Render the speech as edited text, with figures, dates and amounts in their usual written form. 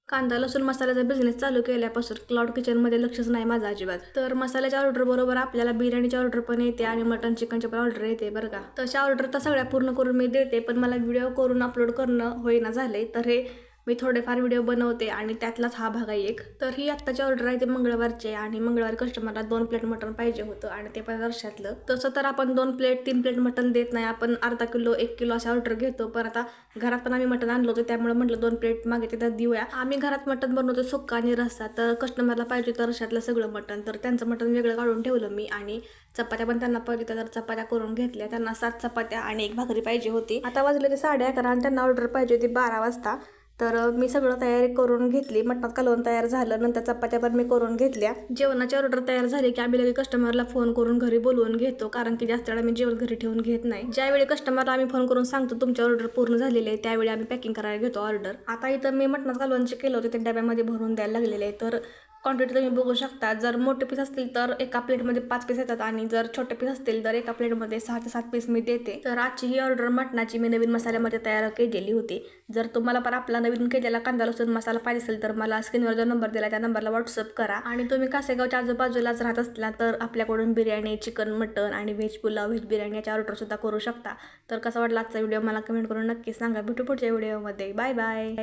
कांदा लसूण मसाल्याचा बिझनेस चालू केल्यापासून क्लाउड किचनमध्ये लक्षच नाही माझं अजिबात. तर मसाल्याच्या ऑर्डर बरोबर आपल्याला बिर्याणीची ऑर्डर पण येते आणि मटन चिकनची पण ऑर्डर येते बरं का. तशा ऑर्डर तर सगळ्या पूर्ण करून मी देते, पण मला व्हिडिओ करून अपलोड करणं होईना झाले. तर हे मी थोडेफार व्हिडिओ बनवते आणि त्यातलाच हा भाग आहे एक. तर ही आत्ताची ऑर्डर आहे ते मंगळवारचे आणि मंगळवारी कस्टमरला 2 प्लेट मटण पाहिजे होतं आणि ते पण वर्षातलं. तसं तर आपण 2 प्लेट 3 प्लेट मटण देत नाही, आपण अर्धा किलो 1 किलो असे ऑर्डर घेतो. पण आता घरात पण आम्ही मटण आणलं होतं, त्यामुळे म्हटलं 2 प्लेट मागितले तर देऊया. आम्ही घरात मटण बनवतो सुक्का आणि रस्सा, तर कस्टमरला पाहिजे तर रश्श्यातलं सगळं मटण. तर त्यांचं मटण वेगळं काढून ठेवलं मी आणि चपात्या पण त्यांना पाहिजे तर चपात्या करून घेतल्या. त्यांना 7 चपात्या आणि 1 भाकरी पाहिजे होती. आता वाजले ते 11:30 आणि त्यांना ऑर्डर पाहिजे होती 12 वाजता. तर मी सगळं तयारी करून घेतली. मटणात कालवण तयार झालं, नंतर चपात्या पण मी करून घेतल्या. जेवणाची ऑर्डर तयार झाली की आम्ही लगेच कस्टमरला फोन करून घरी बोलवून घेतो, कारण की जास्त वेळा मी जेवण घरी ठेवून घेत नाही. ज्यावेळी कस्टमरला आम्ही फोन करून सांगतो तुमची ऑर्डर पूर्ण झालेली आहे, त्यावेळी आम्ही पॅकिंग करायला घेतो ऑर्डर. आता इथं मी मटणात कालवणचे केलं होतं, ते डब्यामध्ये भरून द्यायला लागलेले आहे. तर क्वांटिटी तुम्ही बघू शकता. जर मोठे पीस असतील तर एका प्लेटमध्ये 5 पीस येतात आणि जर छोटे पीस असतील तर एका प्लेटमध्ये 6 ते 7 पीस मी देते. तर आजची ही ऑर्डर मटणाची मी नवीन मसाल्यामध्ये तयार केलेली होती. जर तुम्हाला पण आपला नवीन केलेला कांदा लसूण मसाला पाहिजे असेल तर मला स्क्रीनवर जो नंबर दिला त्या नंबरला व्हॉट्सअप करा. आणि तुम्ही कासेगावच्या आजूबाजूलाच राहत असला तर आपल्याकडून बिर्याणी, चिकन, मटन आणि व्हेज पुलाव, व्हेज बिर्याणी याची ऑर्डर सुद्धा करू शकता. तर कसा वाटला आजचा व्हिडिओ मला कमेंट करून नक्की सांगा. भेटू पुढच्या व्हिडिओमध्ये. Bye bye.